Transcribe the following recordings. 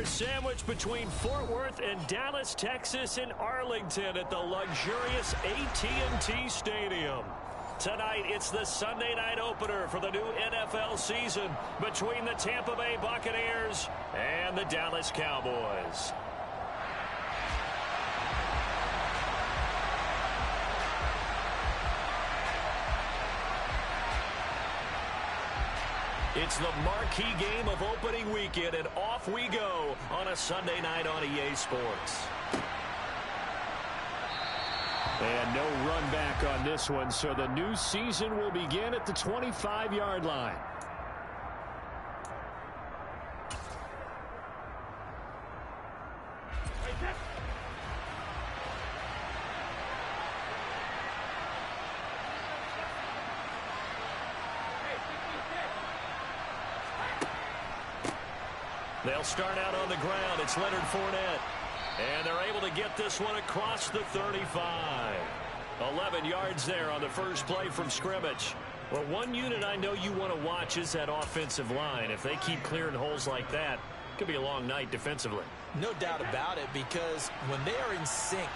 are sandwiched between Fort Worth and Dallas, Texas, and Arlington at the luxurious AT&T Stadium. Tonight, it's the Sunday night opener for the new NFL season between the Tampa Bay Buccaneers and the Dallas Cowboys. It's the marquee game of opening weekend, and off we go on a Sunday night on EA Sports. And no run back on this one, so the new season will begin at the 25-yard line. They'll start out on the ground. It's Leonard Fournette. And they're able to get this one across the 35. 11 yards there on the first play from scrimmage. Well, one unit I know you want to watch is that offensive line. If they keep clearing holes like that, it could be a long night defensively. No doubt about it, because when they are in sync,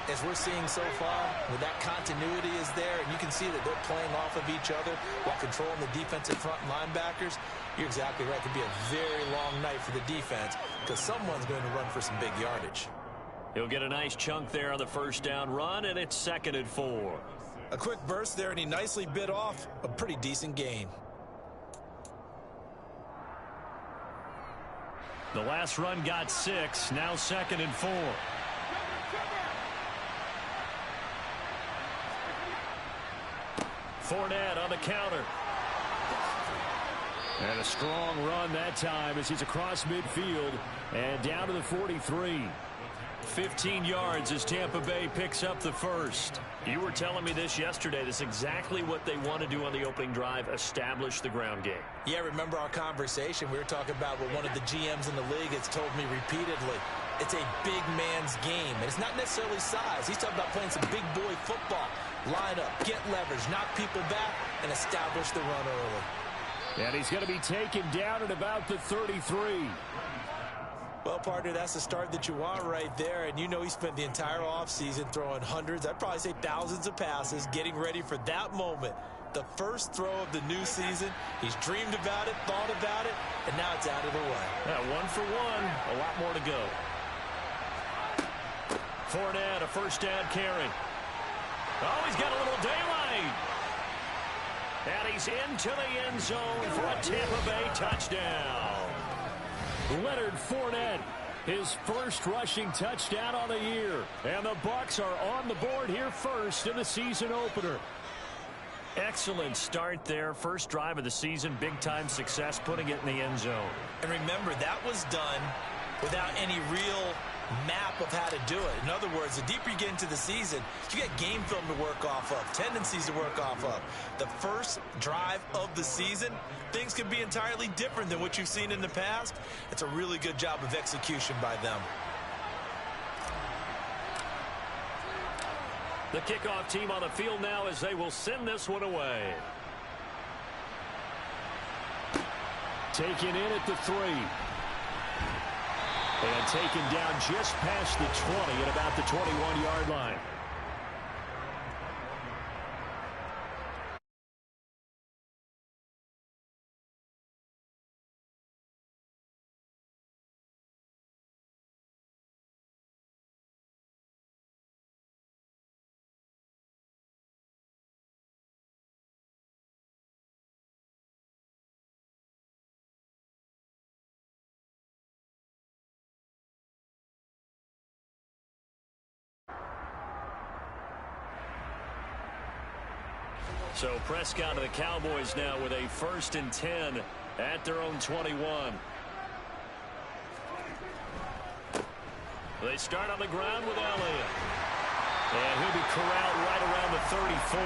as we're seeing so far, when that continuity is there, and you can see that they're playing off of each other while controlling the defensive front linebackers, you're exactly right. It could be a very long night for the defense because someone's going to run for some big yardage. He'll get a nice chunk there on the first down run, and it's 2nd and 4. A quick burst there, and he nicely bit off a pretty decent gain. The last run got 6, now 2nd and 4. Fournette on the counter. And a strong run that time as he's across midfield and down to the 43. 15 yards as Tampa Bay picks up the first. You were telling me this yesterday. This is exactly what they want to do on the opening drive, establish the ground game. Yeah, remember our conversation. We were talking about what one of the GMs in the league has told me repeatedly. It's a big man's game, and it's not necessarily size. He's talking about playing some big boy football. Line up, get leverage, knock people back, and establish the run early. And he's going to be taken down at about the 33. Well, partner, that's the start that you want right there. And you know he spent the entire offseason throwing hundreds, I'd probably say thousands of passes, getting ready for that moment. The first throw of the new season. He's dreamed about it, thought about it, and now it's out of the way. Yeah, 1 for 1, a lot more to go. Fournette, a first down carry. Oh, he's got a little daylight. And he's into the end zone for a Tampa Bay touchdown. Leonard Fournette, his first rushing touchdown on the year. And the Bucs are on the board here first in the season opener. Excellent start there. First drive of the season, big-time success, putting it in the end zone. And remember, that was done without any real map of how to do it. In other words, the deeper you get into the season, you get game film to work off of, tendencies to work off of. The first drive of the season, things can be entirely different than what you've seen in the past. It's a really good job of execution by them. The kickoff team on the field now as they will send this one away. Taken in at the 3. And taken down just past the 20 at about the 21-yard line. So Prescott of the Cowboys now with a 1st and 10 at their own 21. They start on the ground with Elliott. And he'll be corralled right around the 34.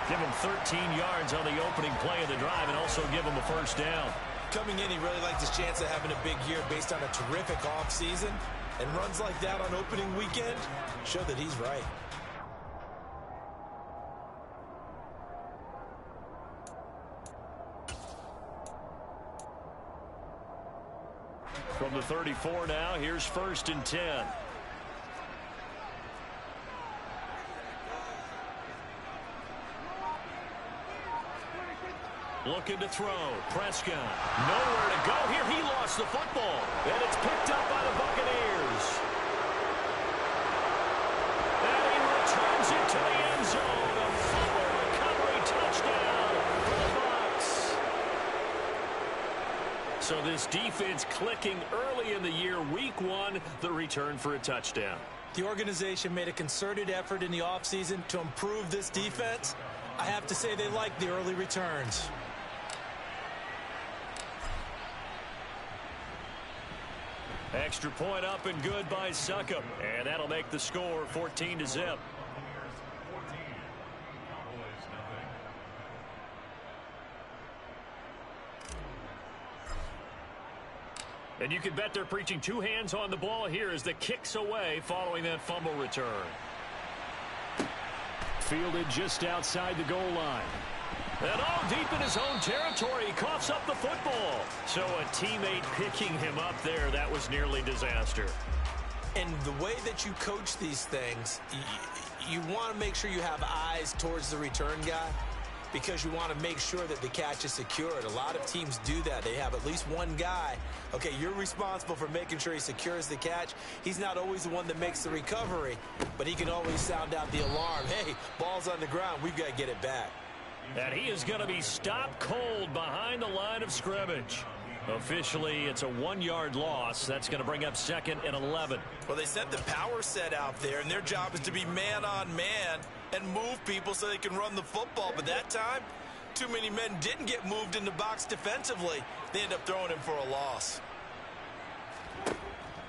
Give him 13 yards on the opening play of the drive and also give him a first down. Coming in, he really liked his chance of having a big year based on a terrific offseason. And runs like that on opening weekend show that he's right. From the 34 now, here's 1st and 10. Looking to throw. Prescott. Nowhere to go here. He lost the football. And it's picked up by the Buccaneers. And he returns it to the end zone. A fumble recovery touchdown for the Bucs. So this defense clicking early in the year. Week 1, the return for a touchdown. The organization made a concerted effort in the offseason to improve this defense. I have to say they like the early returns. Extra point up and good by Succop. And that'll make the score 14-0. And you can bet they're preaching 2 hands on the ball here as the kick's away following that fumble return. Fielded just outside the goal line. And deep in his own territory, he coughs up the football. So a teammate picking him up there, that was nearly disaster. And the way that you coach these things, you want to make sure you have eyes towards the return guy because you want to make sure that the catch is secured. A lot of teams do that. They have at least one guy. Okay, you're responsible for making sure he secures the catch. He's not always the one that makes the recovery, but he can always sound out the alarm. Hey, ball's on the ground. We've got to get it back. And he is going to be stopped cold behind the line of scrimmage. Officially, it's a 1-yard loss. That's going to bring up 2nd and 11. Well, they sent the power set out there, and their job is to be man-on-man and move people so they can run the football. But that time, too many men didn't get moved in the box defensively. They end up throwing him for a loss.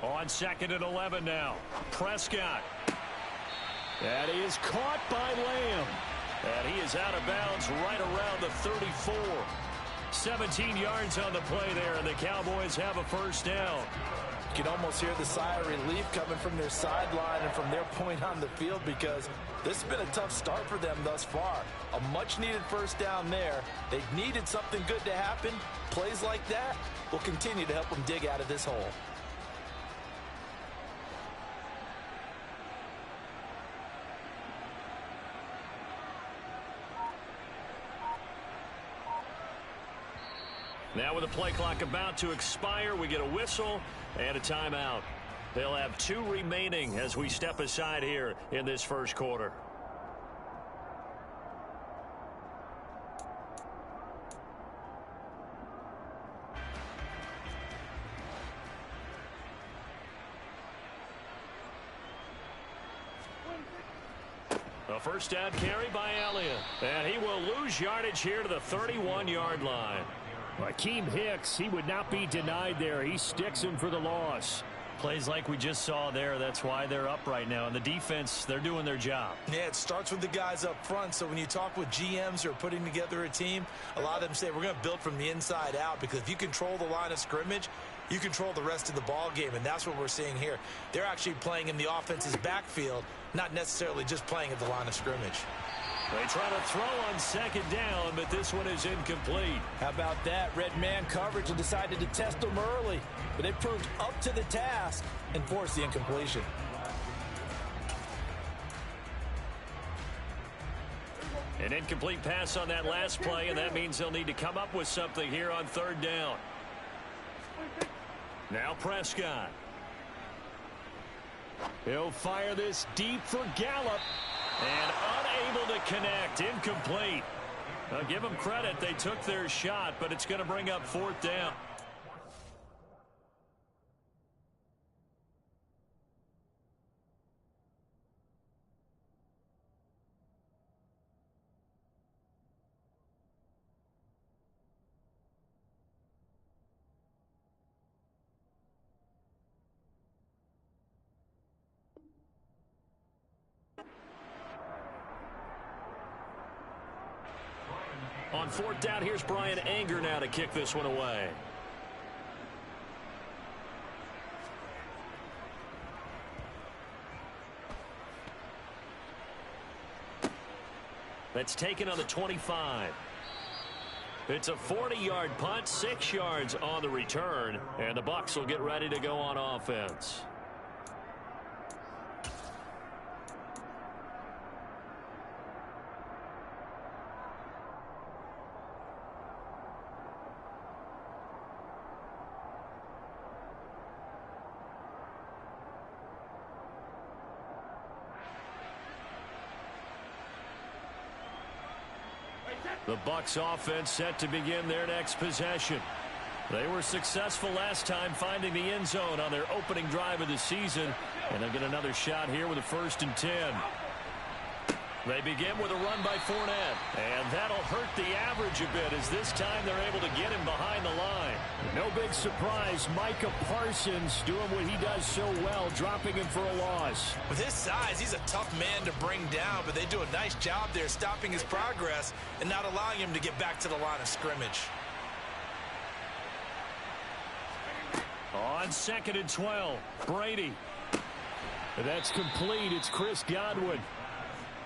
On 2nd and 11 now. Prescott. That is caught by Lamb. And he is out of bounds right around the 34. 17 yards on the play there, and the Cowboys have a 1st down. You can almost hear the sigh of relief coming from their sideline and from their point on the field because this has been a tough start for them thus far. A much-needed 1st down there. They needed something good to happen. Plays like that will continue to help them dig out of this hole. Now with the play clock about to expire, we get a whistle and a timeout. They'll have 2 remaining as we step aside here in this 1st quarter. A 1st down carry by Elliott. And he will lose yardage here to the 31-yard line. Akeem Hicks, he would not be denied there. He sticks him for the loss. Plays like we just saw there. That's why they're up right now. And the defense, they're doing their job. Yeah, it starts with the guys up front. So when you talk with GMs who are putting together a team, a lot of them say we're going to build from the inside out because if you control the line of scrimmage, you control the rest of the ball game. And that's what we're seeing here. They're actually playing in the offense's backfield, not necessarily just playing at the line of scrimmage. They try to throw on 2nd down, but this one is incomplete. How about that? Red man coverage and decided to test them early. But they proved up to the task and forced the incompletion. An incomplete pass on that last play, and that means they'll need to come up with something here on 3rd down. Now Prescott. He'll fire this deep for Gallup. And unable to connect. Incomplete. I'll give them credit. They took their shot, but it's going to bring up 4th down. On 4th down, here's Brian Anger now to kick this one away. That's taken on the 25. It's a 40-yard punt, 6 yards on the return, and the Bucs will get ready to go on offense. The Bucs offense set to begin their next possession. They were successful last time finding the end zone on their opening drive of the season, and they'll get another shot here with a 1st and 10. They begin with a run by Fournette, and that'll hurt the average a bit as this time they're able to get him behind the line. No big surprise, Micah Parsons doing what he does so well, dropping him for a loss. With his size, he's a tough man to bring down, but they do a nice job there stopping his progress and not allowing him to get back to the line of scrimmage. On 2nd and 12, Brady. That's complete. It's Chris Godwin.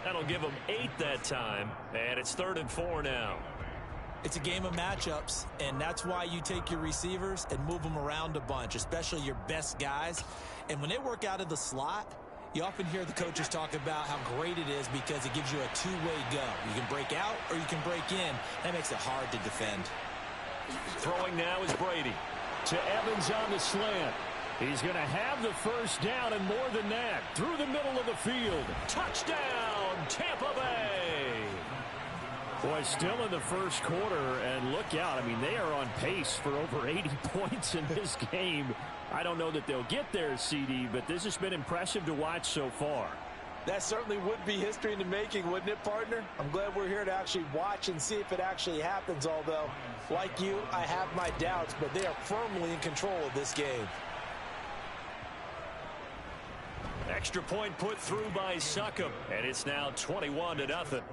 That'll give them 8 that time, and it's 3rd and 4 now. It's a game of matchups, and that's why you take your receivers and move them around a bunch, especially your best guys. And when they work out of the slot, you often hear the coaches talk about how great it is because it gives you a two-way go. You can break out or you can break in. That makes it hard to defend. Throwing now is Brady. To Evans on the slant. He's going to have the 1st down and more than that. Through the middle of the field. Touchdown, Tampa Bay. Boy, still in the 1st quarter, and look out. I mean, they are on pace for over 80 points in this game. I don't know that they'll get there, CD, but this has been impressive to watch so far. That certainly would be history in the making, wouldn't it, partner? I'm glad we're here to actually watch and see if it actually happens, although, like you, I have my doubts, but they are firmly in control of this game. Extra point put through by Succop, and it's now 21-0. Cowboys,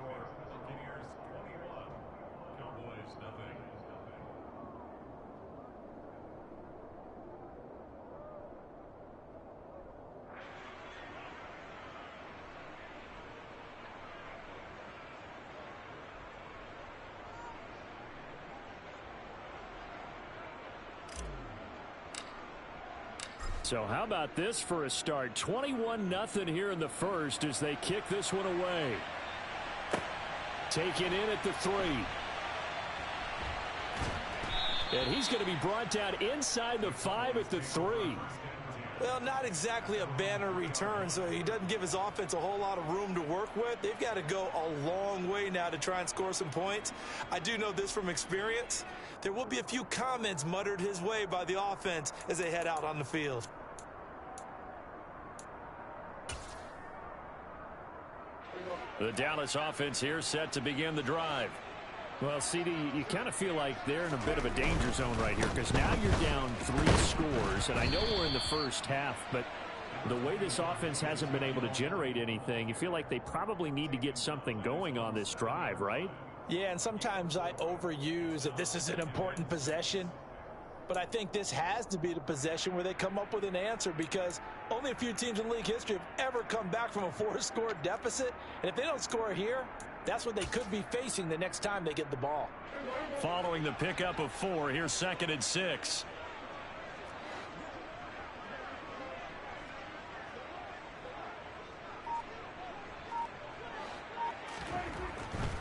nothing. So how about this for a start? 21-0 here in the 1st as they kick this one away. Taken in at the 3. And he's going to be brought down inside the 5 at the 3. Well, not exactly a banner return, so he doesn't give his offense a whole lot of room to work with. They've got to go a long way now to try and score some points. I do know this from experience. There will be a few comments muttered his way by the offense as they head out on the field. The Dallas offense here set to begin the drive. Well, CD, you kind of feel like they're in a bit of a danger zone right here because now you're down 3 scores, and I know we're in the 1st half, but the way this offense hasn't been able to generate anything, you feel like they probably need to get something going on this drive, right? Yeah, and sometimes I overuse that this is an important possession. But I think this has to be the possession where they come up with an answer because only a few teams in league history have ever come back from a 4-score deficit. And if they don't score here, that's what they could be facing the next time they get the ball. Following the pickup of 4, here's 2nd and 6.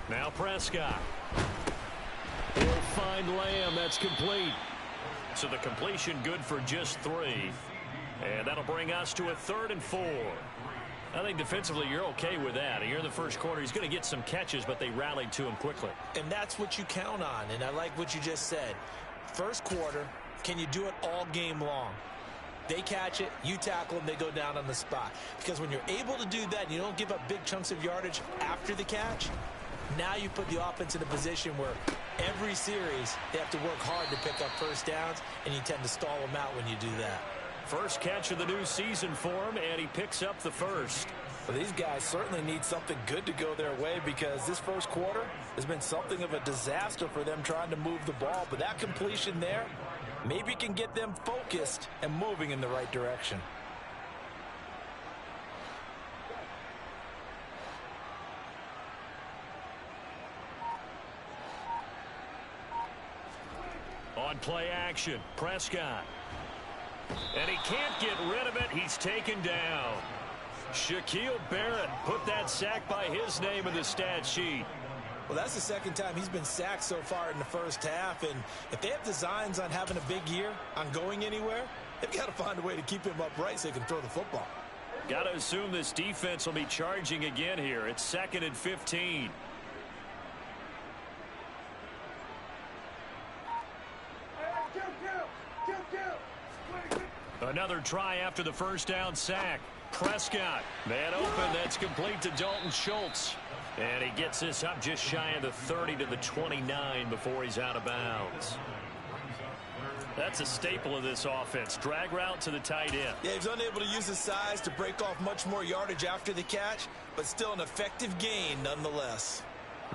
Now Prescott. He'll find Lamb. That's complete. So the completion good for just 3. And that'll bring us to a 3rd and 4. I think defensively you're okay with that. You're in the 1st quarter. He's going to get some catches, but they rallied to him quickly. And that's what you count on, and I like what you just said. 1st quarter, can you do it all game long? They catch it, you tackle them, they go down on the spot. Because when you're able to do that and you don't give up big chunks of yardage after the catch, now you put the offense in a position where every series they have to work hard to pick up 1st downs, and you tend to stall them out when you do that. First catch of the new season for him, and he picks up the 1st. Well, these guys certainly need something good to go their way because this 1st quarter has been something of a disaster for them trying to move the ball. But that completion there maybe can get them focused and moving in the right direction. On play action, Prescott. And he can't get rid of it. He's taken down. Shaquille Barrett put that sack by his name in the stat sheet. Well, that's the second time he's been sacked so far in the first half. And if they have designs on having a big year, on going anywhere, they've got to find a way to keep him upright so he can throw the football. Got to assume this defense will be charging again here. It's 2nd and 15. Another try after the first down sack. Prescott, man open, that's complete to Dalton Schultz. And he gets this up just shy of the 30 to the 29 before he's out of bounds. That's a staple of this offense. Drag route to the tight end. Yeah, he's unable to use his size to break off much more yardage after the catch, but still an effective gain nonetheless.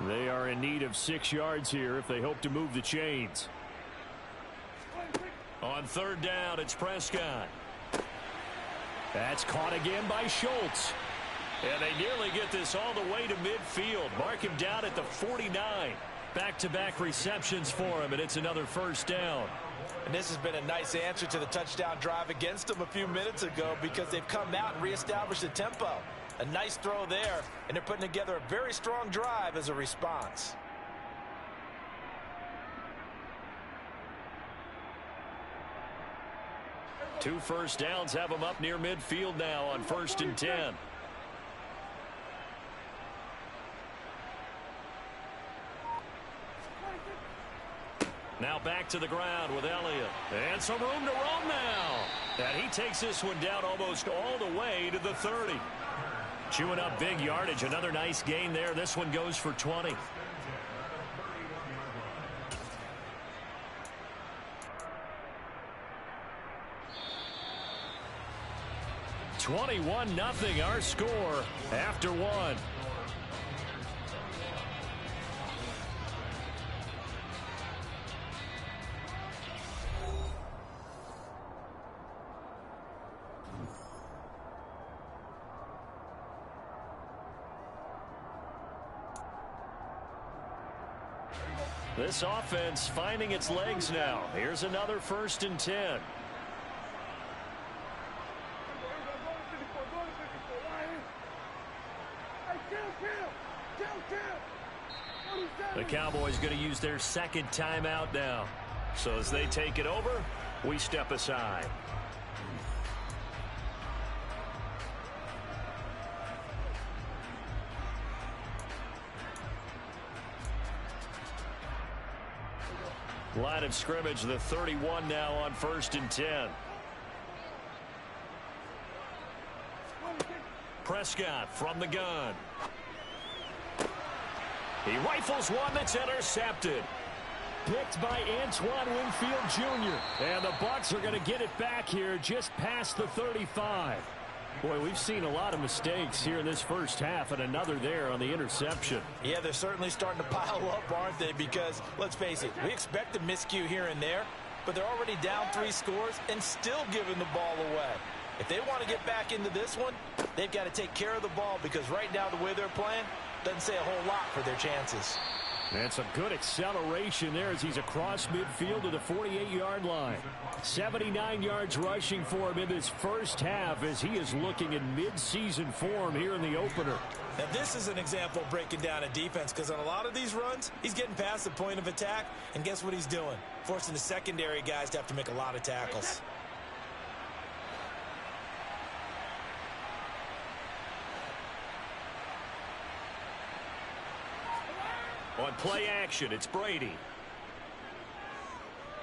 They are in need of 6 yards here if they hope to move the chains. On 3rd down, it's Prescott. That's caught again by Schultz. And they nearly get this all the way to midfield. Mark him down at the 49. Back-to-back receptions for him, and it's another first down. And this has been a nice answer to the touchdown drive against them a few minutes ago because they've come out and reestablished the tempo. A nice throw there, and they're putting together a very strong drive as a response. Two first downs have them up near midfield now on 1st and 10. Now back to the ground with Elliott. And some room to roam now. And he takes this one down almost all the way to the 30. Chewing up big yardage. Another nice gain there. This one goes for 20. (21-0) our score after one. This offense finding its legs now. Here's another 1st and 10. The Cowboys going to use their 2nd timeout now. So as they take it over, we step aside. Line of scrimmage, the 31 now on 1st and 10. Prescott from the gun. He rifles one that's intercepted. Picked by Antoine Winfield Jr. And the Bucs are going to get it back here just past the 35. Boy, we've seen a lot of mistakes here in this first half, and another there on the interception. Yeah, they're certainly starting to pile up, aren't they? Because, let's face it, we expect a miscue here and there, but they're already down 3 scores and still giving the ball away. If they want to get back into this one, they've got to take care of the ball because right now the way they're playing doesn't say a whole lot for their chances. And some good acceleration there as he's across midfield to the 48-yard line. 79 yards rushing for him in this first half as he is looking in mid-season form here in the opener. Now this is an example of breaking down a defense because on a lot of these runs, he's getting past the point of attack, and guess what he's doing? Forcing the secondary guys to have to make a lot of tackles. On play action, it's Brady.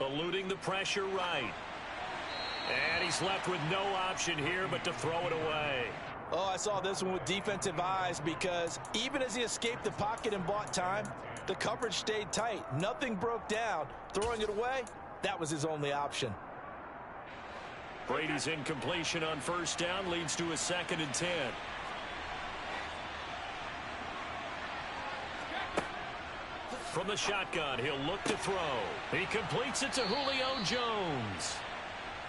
Eluding the pressure right. And he's left with no option here but to throw it away. Oh, I saw this one with defensive eyes because even as he escaped the pocket and bought time, the coverage stayed tight. Nothing broke down. Throwing it away, that was his only option. Brady's incompletion on 1st down leads to a 2nd and 10. From the shotgun, he'll look to throw. He completes it to Julio Jones.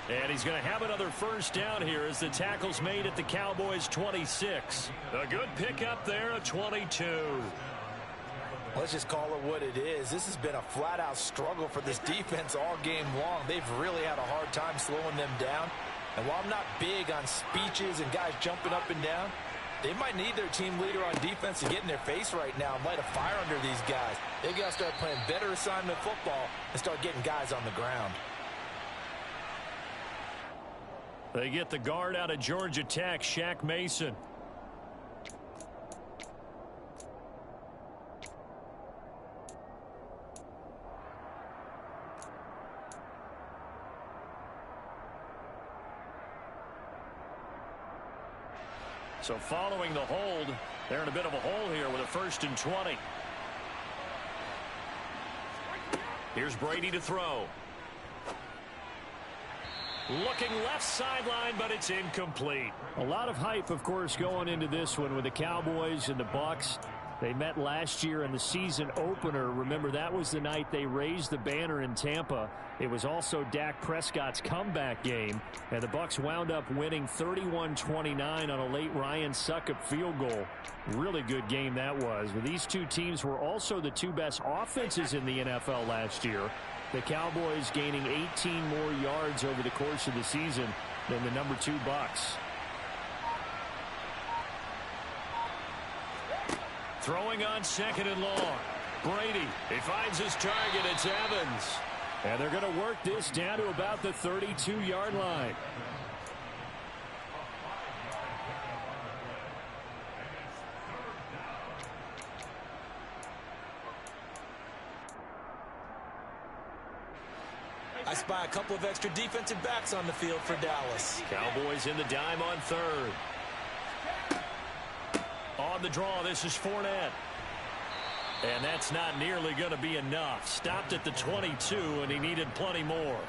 And he's going to have another 1st down here as the tackle's made at the Cowboys 26. A good pickup there, a 22. Let's just call it what it is. This has been a flat-out struggle for this defense all game long. They've really had a hard time slowing them down. And while I'm not big on speeches and guys jumping up and down, they might need their team leader on defense to get in their face right now and light a fire under these guys. They got to start playing better assignment football and start getting guys on the ground. They get the guard out of Georgia Tech, Shaq Mason. So following the hold, they're in a bit of a hole here with a 1st and 20. Here's Brady to throw. Looking left sideline, but it's incomplete. A lot of hype, of course, going into this one with the Cowboys and the Bucs. They met last year in the season opener. Remember, that was the night they raised the banner in Tampa. It was also Dak Prescott's comeback game, and the Bucs wound up winning 31-29 on a late Ryan Succop field goal. Really good game that was. But these two teams were also the two best offenses in the NFL last year. The Cowboys gaining 18 more yards over the course of the season than the number 2 Bucs. Throwing on 2nd and long. Brady, he finds his target. It's Evans. And they're going to work this down to about the 32-yard line. I spy a couple of extra defensive backs on the field for Dallas. Cowboys in the dime on 3rd. On the draw, this is Fournette. And that's not nearly going to be enough. Stopped at the 22, and he needed plenty more.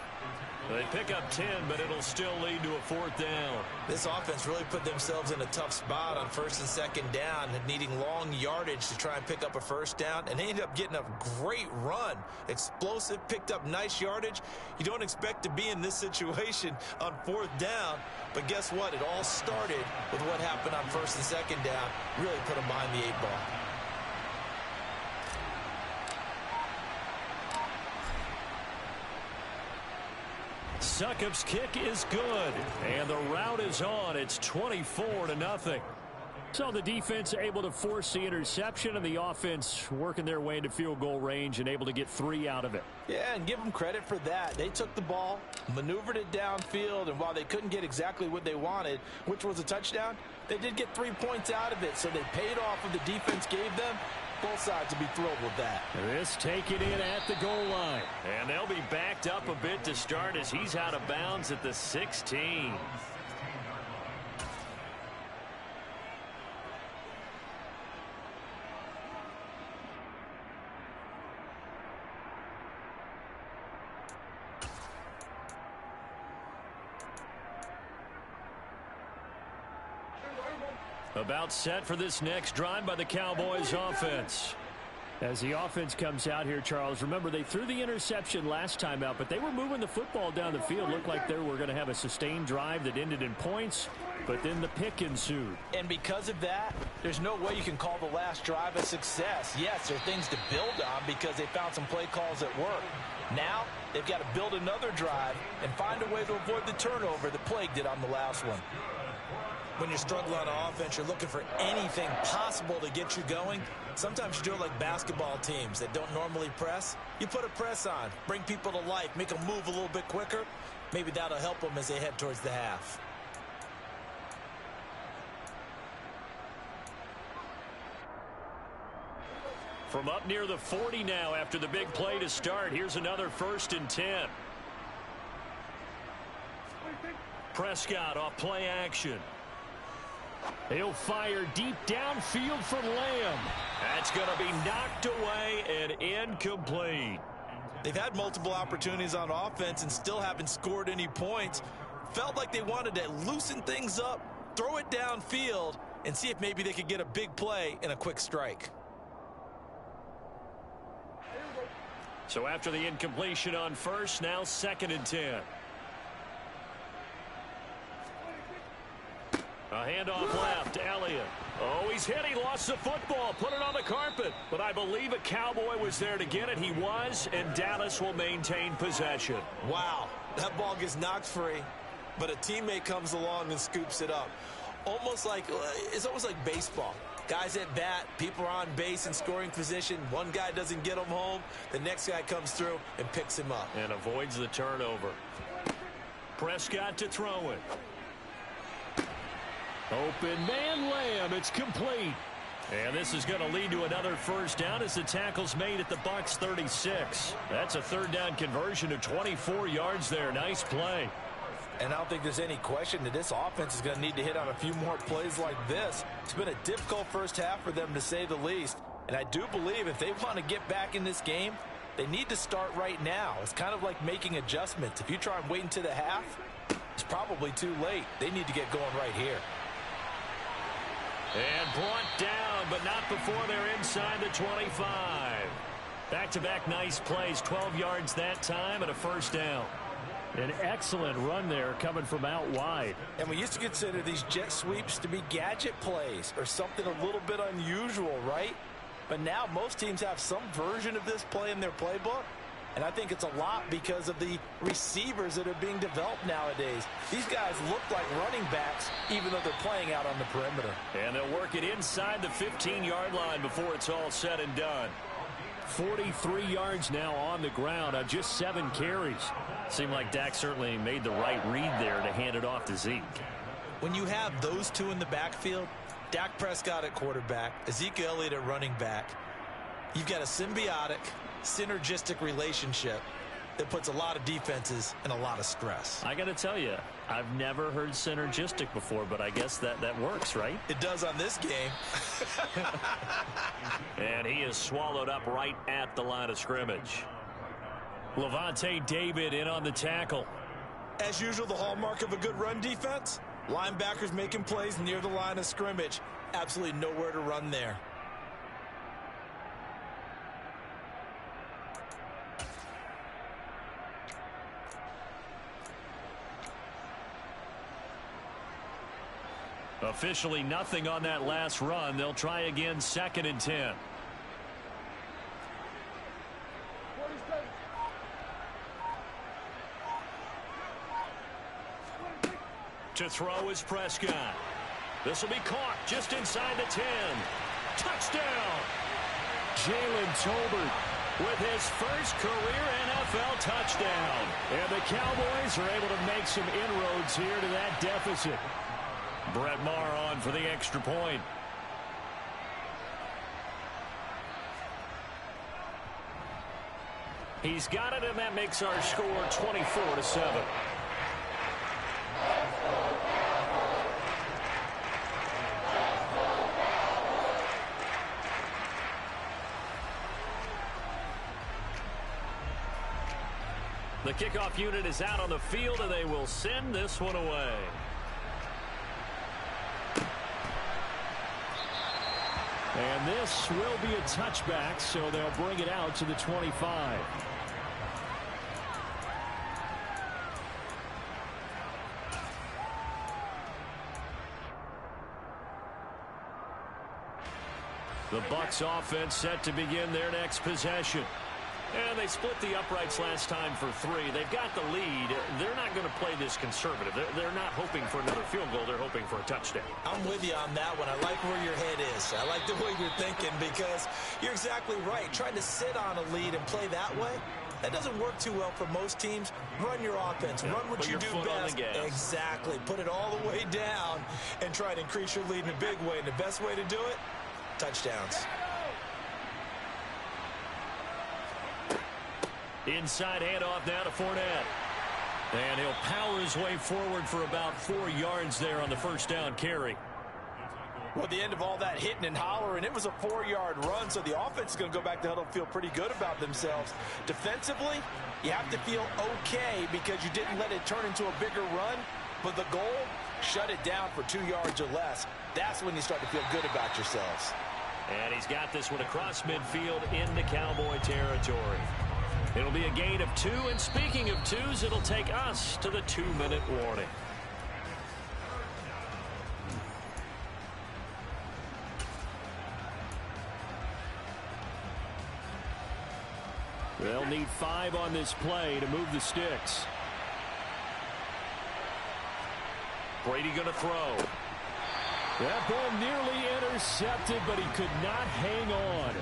They pick up 10, but it'll still lead to a 4th down. This offense really put themselves in a tough spot on 1st and 2nd down, needing long yardage to try and pick up a 1st down, and they ended up getting a great run. Explosive, picked up nice yardage. You don't expect to be in this situation on 4th down, but guess what? It all started with what happened on 1st and 2nd down. Really put them behind the 8 ball. Succop's kick is good, and the route is on. It's 24-0. So the defense able to force the interception, and the offense working their way into field goal range and able to get 3 out of it. Yeah, and give them credit for that. They took the ball, maneuvered it downfield, and while they couldn't get exactly what they wanted, which was a touchdown, they did get 3 points out of it, so they paid off what the defense gave them. Both sides will be thrilled with that. This taken in at the goal line. And they'll be backed up a bit to start as he's out of bounds at the 16. About set for this next drive by the Cowboys offense. As the offense comes out here, Charles, remember they threw the interception last time out, but they were moving the football down the field. Looked like they were going to have a sustained drive that ended in points, but then the pick ensued. And because of that, there's no way you can call the last drive a success. Yes, there are things to build on because they found some play calls that work. Now, they've got to build another drive and find a way to avoid the turnover that plagued it on the last one. When you're struggling on offense, you're looking for anything possible to get you going. Sometimes you do it like basketball teams that don't normally press. You put a press on, bring people to life, make them move a little bit quicker. Maybe that'll help them as they head towards the half. From up near the 40 now after the big play to start. Here's another 1st and 10. Prescott off play action. He'll fire deep downfield for Lamb. That's going to be knocked away and incomplete. They've had multiple opportunities on offense and still haven't scored any points. Felt like they wanted to loosen things up, throw it downfield, and see if maybe they could get a big play and a quick strike. So after the incompletion on 1st, now 2nd and 10. A handoff left. Elliott. Oh, he's hit. He lost the football. Put it on the carpet. But I believe a Cowboy was there to get it. He was, and Dallas will maintain possession. Wow. That ball gets knocked free, but a teammate comes along and scoops it up. It's almost like baseball. Guys at bat, people are on base in scoring position. One guy doesn't get him home. The next guy comes through and picks him up. And avoids the turnover. Prescott to throw it. Open man Lamb. It's complete. And this is going to lead to another first down as the tackle's made at the Bucs 36. That's a third down conversion of 24 yards there. Nice play. And I don't think there's any question that this offense is going to need to hit on a few more plays like this. It's been a difficult first half for them, to say the least. And I do believe if they want to get back in this game, they need to start right now. It's kind of like making adjustments. If you try and wait until the half, it's probably too late. They need to get going right here. And brought down, but not before they're inside the 25. Back-to-back nice plays, 12 yards that time, and a first down. An excellent run there coming from out wide. And we used to consider these jet sweeps to be gadget plays or something a little bit unusual, right? But now most teams have some version of this play in their playbook. And I think it's a lot because of the receivers that are being developed nowadays. These guys look like running backs even though they're playing out on the perimeter. And they'll work it inside the 15-yard line before it's all said and done. 43 yards now on the ground on just 7 carries. Seemed like Dak certainly made the right read there to hand it off to Zeke. When you have those two in the backfield, Dak Prescott at quarterback, Ezekiel Elliott at running back, you've got a synergistic relationship that puts a lot of defenses in a lot of stress. I got to tell you, I've never heard synergistic before, but I guess that works, right? It does on this game. And he is swallowed up right at the line of scrimmage. Levante David in on the tackle. As usual, the hallmark of a good run defense, linebackers making plays near the line of scrimmage. Absolutely nowhere to run there. Officially nothing on that last run. They'll try again, 2nd and 10. To throw is Prescott. This will be caught just inside the 10. Touchdown! Jalen Tolbert with his first career NFL touchdown. And the Cowboys are able to make some inroads here to that deficit. Brett Maher on for the extra point. He's got it, and that makes our score 24-7. The kickoff unit is out on the field, and they will send this one away. And this will be a touchback, so they'll bring it out to the 25. The Bucs offense set to begin their next possession. And they split the uprights last time for 3. They've got the lead. They're not going to play this conservative. They're not hoping for another field goal. They're hoping for a touchdown. I'm with you on that one. I like where your head is. I like the way you're thinking because you're exactly right. Trying to sit on a lead and play that way, that doesn't work too well for most teams. Run your offense. Run what you do best. Exactly. Put it all the way down and try to increase your lead in a big way. And the best way to do it, touchdowns. Inside handoff now to Fournette. And he'll power his way forward for about 4 yards there on the first down carry. Well, at the end of all that hitting and hollering, it was a 4-yard run, so the offense is going to go back to huddle and feel pretty good about themselves. Defensively, you have to feel okay because you didn't let it turn into a bigger run, but the goal, shut it down for 2 yards or less. That's when you start to feel good about yourselves. And he's got this one across midfield into Cowboy territory. It'll be a gain of 2, and speaking of 2s, it'll take us to the 2-minute warning. need 5 on this play to move the sticks. Brady going to throw. That ball nearly intercepted, but he could not hang on.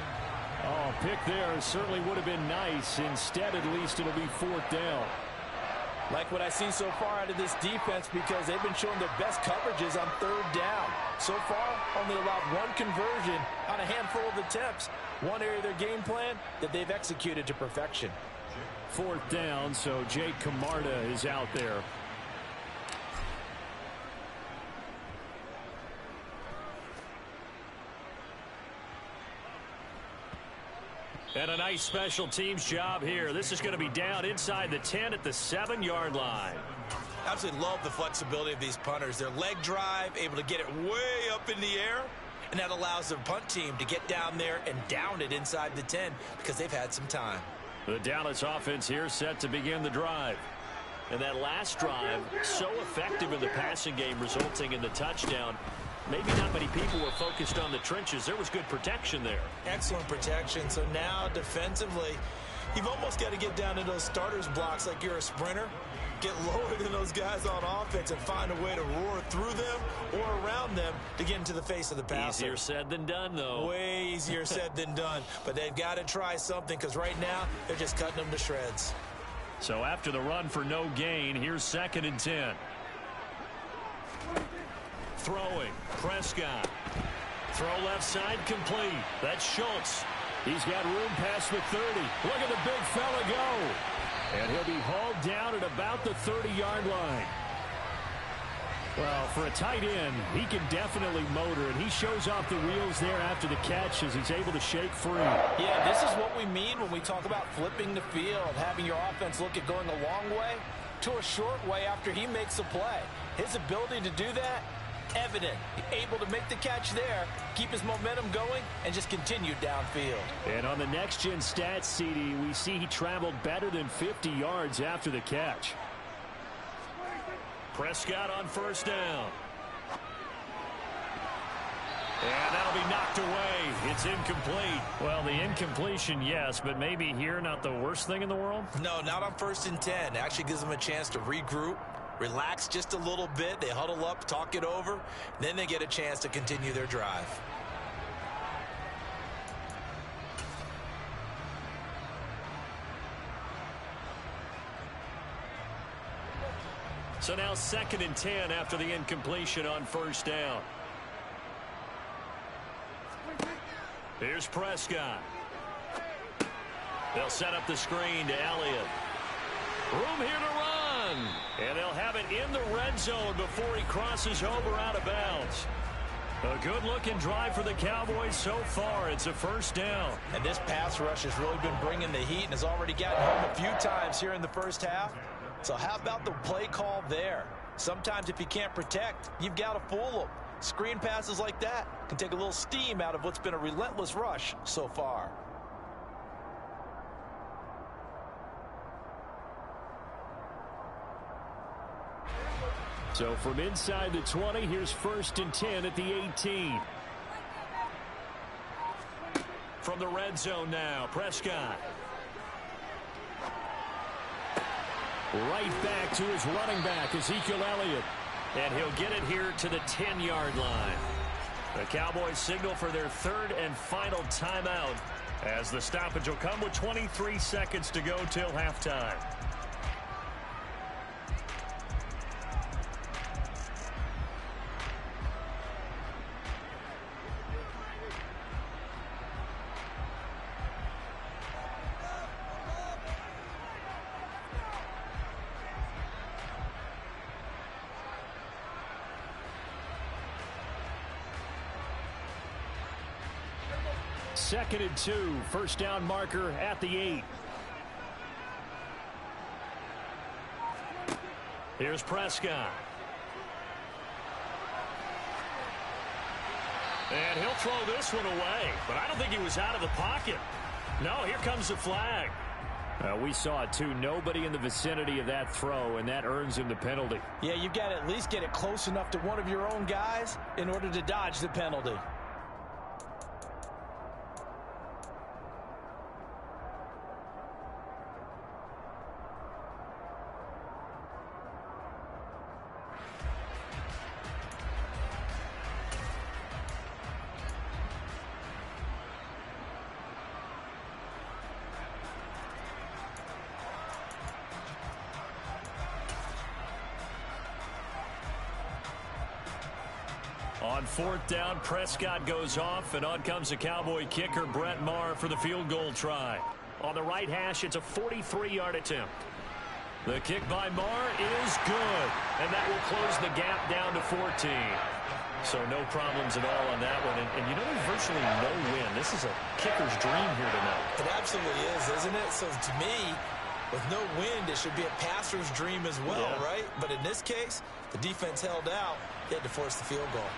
Oh, pick there certainly would have been nice. Instead, at least it'll be 4th down. Like what I've seen so far out of this defense, because they've been showing their best coverages on 3rd down. So far, only allowed 1 conversion on a handful of attempts. One area of their game plan that they've executed to perfection. 4th down, so Jake Camarda is out there. And a nice special teams job here. This is going to be down inside the 10 at the 7-yard line. Absolutely love the flexibility of these punters. Their leg drive, able to get it way up in the air, and that allows their punt team to get down there and down it inside the 10 because they've had some time. The Dallas offense here set to begin the drive. And that last drive, so effective in the passing game, resulting in the touchdown. Maybe not many people were focused on the trenches. There was good protection there. Excellent protection. So now defensively, you've almost got to get down into those starters blocks like you're a sprinter. Get lower than those guys on offense and find a way to roar through them or around them to get into the face of the passer. Easier said than done, though. Way easier said than done. But they've got to try something because right now they're just cutting them to shreds. So after the run for no gain, here's 2nd and 10. Throwing. Prescott. Throw left side complete. That's Schultz. He's got room past the 30. Look at the big fella go. And he'll be hauled down at about the 30-yard line. Well, for a tight end, he can definitely motor, and he shows off the wheels there after the catch as he's able to shake free. Yeah, this is what we mean when we talk about flipping the field, having your offense look at going a long way to a short way after he makes a play. His ability to do that, evident. Able to make the catch there, keep his momentum going, and just continue downfield. And on the next-gen stats, CD, we see he traveled better than 50 yards after the catch. Prescott on 1st down. And that'll be knocked away. It's incomplete. Well, the incompletion, yes, but maybe here not the worst thing in the world? No, not on 1st and 10. It actually gives them a chance to regroup, relax just a little bit. They huddle up, talk it over. Then they get a chance to continue their drive. So now 2nd and 10 after the incompletion on 1st down. Here's Prescott. They'll set up the screen to Elliott. Room here to run. And they'll have it in the red zone before he crosses over out of bounds. A good-looking drive for the Cowboys so far. It's a 1st down. And this pass rush has really been bringing the heat and has already gotten home a few times here in the 1st half. So how about the play call there? Sometimes if you can't protect, you've got to fool them. Screen passes like that can take a little steam out of what's been a relentless rush so far. So from inside the 20, here's 1st and 10 at the 18. From the red zone now, Prescott. Right back to his running back, Ezekiel Elliott. And he'll get it here to the 10-yard line. The Cowboys signal for their 3rd and final timeout as the stoppage will come with 23 seconds to go till halftime. Second and 2, 1st down marker at the 8. Here's Prescott. And he'll throw this one away, but I don't think he was out of the pocket. No, here comes the flag. We saw it too. Nobody in the vicinity of that throw, and that earns him the penalty. Yeah, you've got to at least get it close enough to one of your own guys in order to dodge the penalty. On fourth down, Prescott goes off, and on comes the Cowboy kicker, Brett Maher, for the field goal try. On the right hash, it's a 43-yard attempt. The kick by Maher is good, and that will close the gap down to 14. So no problems at all on that one. And you know, there's virtually no win. This is a kicker's dream here tonight. It absolutely is, isn't it? So to me, with no wind, it should be a passer's dream as well, right? But in this case, the defense held out. They had to force the field goal.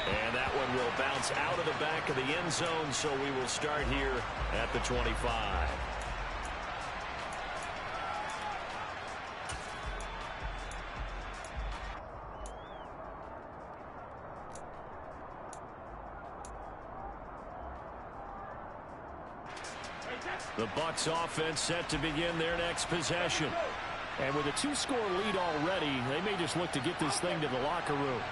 And that one will bounce out of the back of the end zone, so we will start here at the 25. The Bucs offense set to begin their next possession. And with a 2-score lead already, they may just look to get this thing to the locker room.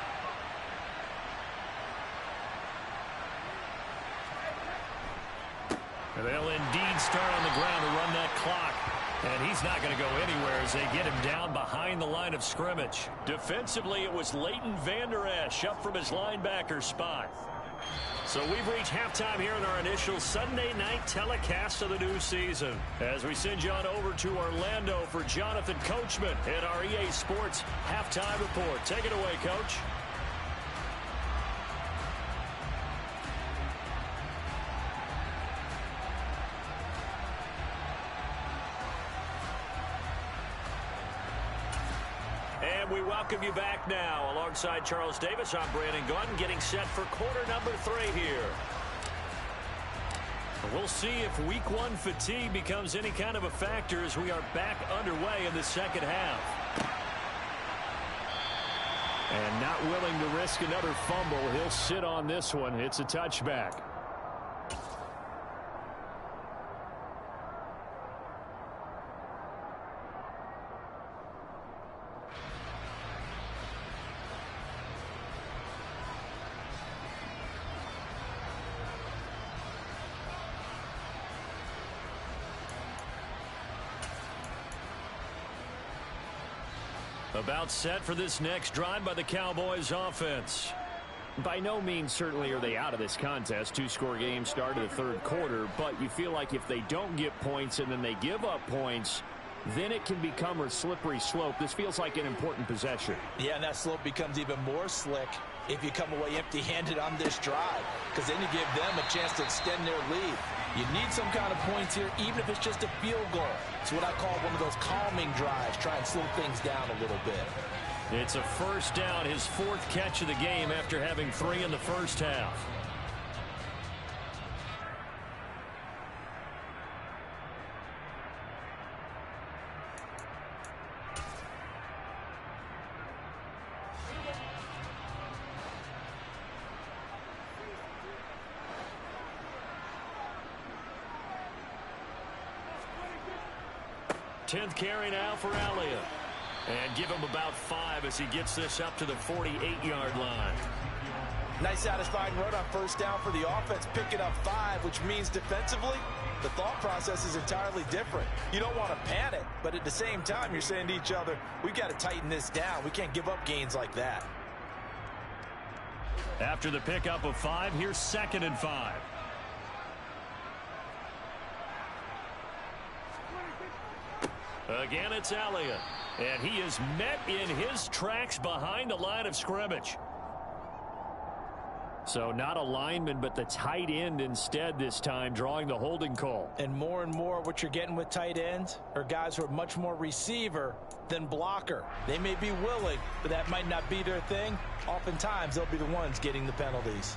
They'll indeed start on the ground to run that clock. And he's not going to go anywhere as they get him down behind the line of scrimmage. Defensively, it was Leighton Vander Esch up from his linebacker spot. So we've reached halftime here in our initial Sunday night telecast of the new season. As we send you on over to Orlando for Jonathan Coachman at our EA Sports Halftime Report. Take it away, Coach. And we welcome you back now. Alongside Charles Davis, I'm Brandon Gunn, getting set for quarter number 3 here. We'll see if week 1 fatigue becomes any kind of a factor as we are back underway in the second half. And not willing to risk another fumble, he'll sit on this one. It's a touchback. About set for this next drive by the Cowboys offense. By no means certainly are they out of this contest. 2-score game start of the third quarter, but you feel like if they don't get points and then they give up points, then it can become a slippery slope. This feels like an important possession. Yeah, and that slope becomes even more slick if you come away empty-handed on this drive, because then you give them a chance to extend their lead. You need some kind of points here, even if it's just a field goal. It's what I call one of those calming drives. Try and slow things down a little bit. It's a first down, his 4th catch of the game after having 3 in the first half. Tenth carry now for Elliott. And give him about 5 as he gets this up to the 48-yard line. Nice satisfying run on first down for the offense, picking up 5, which means defensively, the thought process is entirely different. You don't want to panic, but at the same time, you're saying to each other, we've got to tighten this down. We can't give up gains like that. After the pickup of 5, here's 2nd and 5. Again, it's Elliott, and he is met in his tracks behind the line of scrimmage. So not a lineman, but the tight end instead this time, drawing the holding call. And more what you're getting with tight ends are guys who are much more receiver than blocker. They may be willing, but that might not be their thing. Oftentimes, they'll be the ones getting the penalties.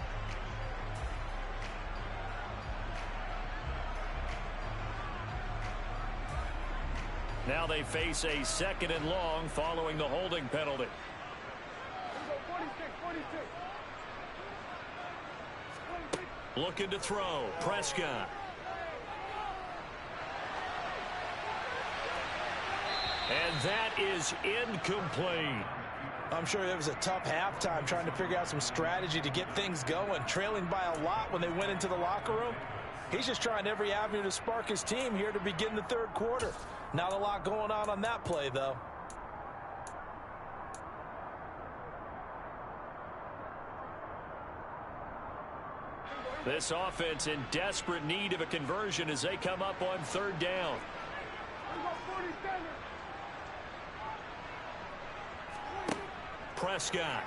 Now they face a 2nd and long following the holding penalty. Looking to throw. Prescott. And that is incomplete. I'm sure it was a tough halftime trying to figure out some strategy to get things going. Trailing by a lot when they went into the locker room. He's just trying every avenue to spark his team here to begin the third quarter. Not a lot going on that play, though. This offense in desperate need of a conversion as they come up on third down. Prescott.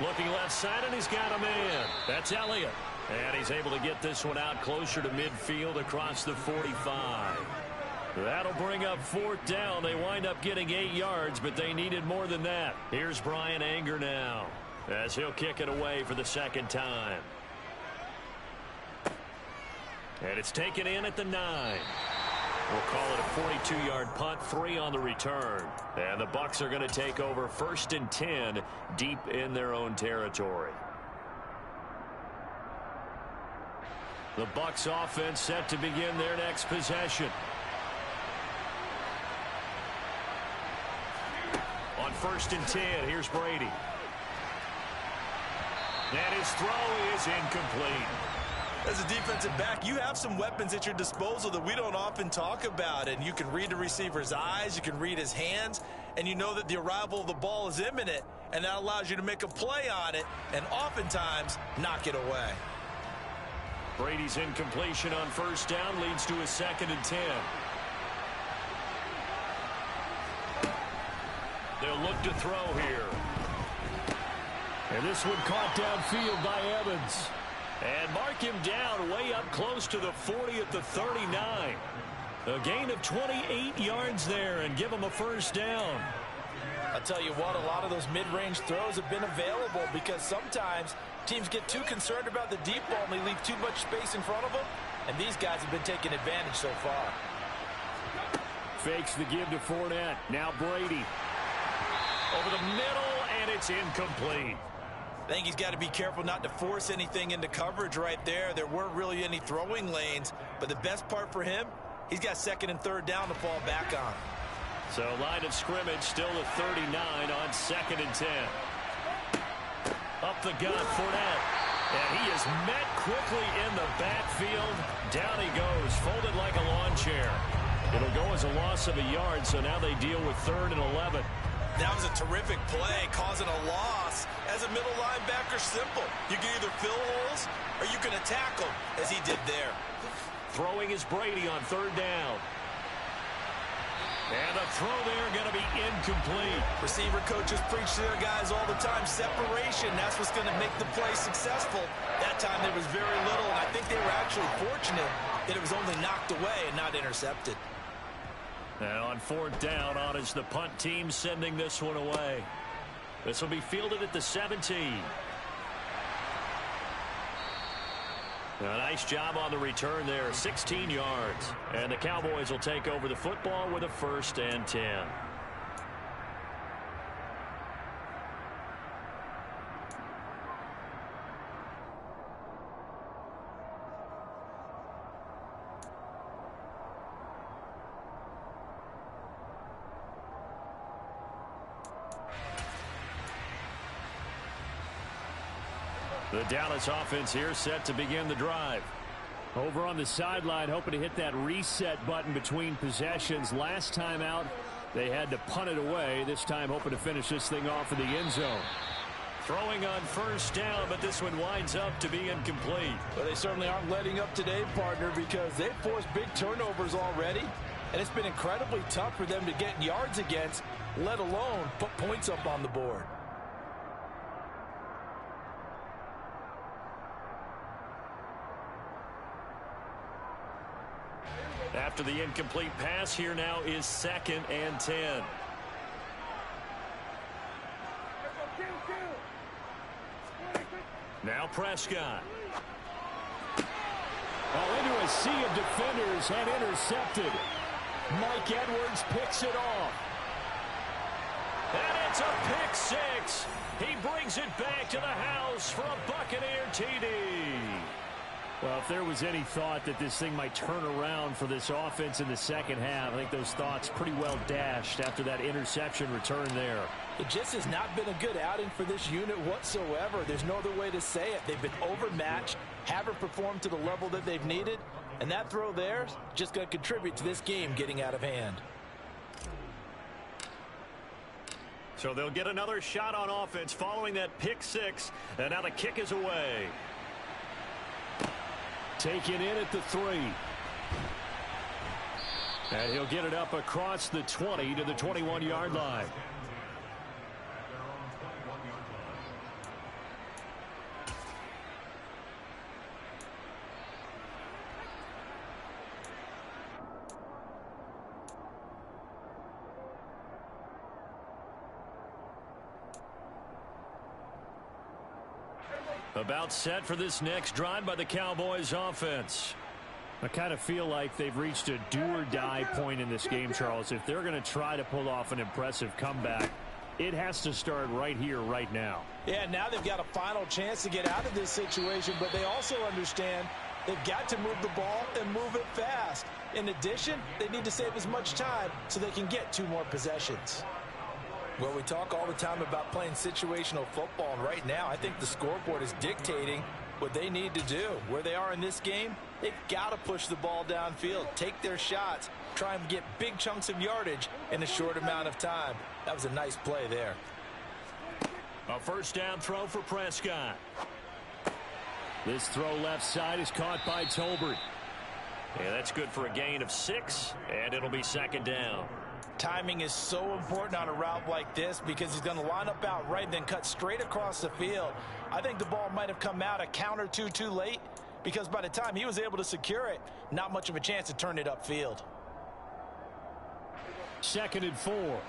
Looking left side, and he's got a man. That's Elliott. And he's able to get this one out closer to midfield across the 45. That'll bring up fourth down. They wind up getting 8 yards, but they needed more than that. Here's Brian Anger now, as he'll kick it away for the second time. And it's taken in at the 9. We'll call it a 42-yard punt, 3 on the return. And the Bucs are going to take over 1st and 10 deep in their own territory. The Bucs offense set to begin their next possession. On 1st and 10, here's Brady. And his throw is incomplete. As a defensive back, you have some weapons at your disposal that we don't often talk about. And you can read the receiver's eyes, you can read his hands, and you know that the arrival of the ball is imminent, and that allows you to make a play on it and oftentimes knock it away. Brady's incompletion on 1st down leads to a 2nd and 10. They'll look to throw here. And this one caught downfield by Evans. And mark him down way up close to the 40 at the 39. A gain of 28 yards there and give him a 1st down. I'll tell you what, a lot of those mid-range throws have been available because sometimes teams get too concerned about the deep ball and they leave too much space in front of them. And these guys have been taking advantage so far. Fakes the give to Fournette. Now Brady. Over the middle, and it's incomplete. I think he's got to be careful not to force anything into coverage right there. There weren't really any throwing lanes, but the best part for him, he's got 2nd and 3rd down to fall back on. So line of scrimmage still at 39 on 2nd and 10. Up the gut, Fournette. And he is met quickly in the backfield. Down he goes, folded like a lawn chair. It'll go as a loss of a yard, so now they deal with 3rd and 11. That was a terrific play, causing a loss. As a middle linebacker, simple. You can either fill holes or you can attack them, as he did there. Throwing is Brady on 3rd down. And the throw there going to be incomplete. Receiver coaches preach to their guys all the time. Separation, that's what's going to make the play successful. That time there was very little, and I think they were actually fortunate that it was only knocked away and not intercepted. And on 4th down, on is the punt team sending this one away. This will be fielded at the 17. A nice job on the return there, 16 yards. And the Cowboys will take over the football with a 1st and 10. The Dallas offense here set to begin the drive. Over on the sideline, hoping to hit that reset button between possessions. Last time out, they had to punt it away. This time, hoping to finish this thing off in the end zone. Throwing on 1st down, but this one winds up to be incomplete. Well, they certainly aren't letting up today, partner, because they've forced big turnovers already. And it's been incredibly tough for them to get yards against, let alone put points up on the board. After the incomplete pass, here now is 2nd and 10. Now Prescott. Into a sea of defenders and intercepted. Mike Edwards picks it off. And it's a pick 6. He brings it back to the house for a Buccaneer TD. Well, if there was any thought that this thing might turn around for this offense in the second half, I think those thoughts pretty well dashed after that interception return there. It just has not been a good outing for this unit whatsoever. There's no other way to say it. They've been overmatched, haven't performed to the level that they've needed, and that throw there is just going to contribute to this game getting out of hand. So they'll get another shot on offense following that pick six. And now the kick is away. Taken in at the 3. And he'll get it up across the 20 to the 21-yard line. About set for this next drive by the Cowboys offense. I kind of feel like they've reached a do-or-die point in this game, Charles. If they're going to try to pull off an impressive comeback, it has to start right here, right now. Yeah, now they've got a final chance to get out of this situation, but they also understand they've got to move the ball and move it fast. In addition, they need to save as much time so they can get 2 more possessions. Well, we talk all the time about playing situational football, and right now I think the scoreboard is dictating what they need to do. Where they are in this game, they've got to push the ball downfield, take their shots, try and get big chunks of yardage in a short amount of time. That was a nice play there. A first down throw for Prescott. This throw left side is caught by Tolbert. Yeah, that's good for a gain of 6, and it'll be second down. Timing is so important on a route like this because he's going to line up out right and then cut straight across the field. I think the ball might have come out a count or two too late because by the time he was able to secure it, not much of a chance to turn it upfield. 2nd and 4.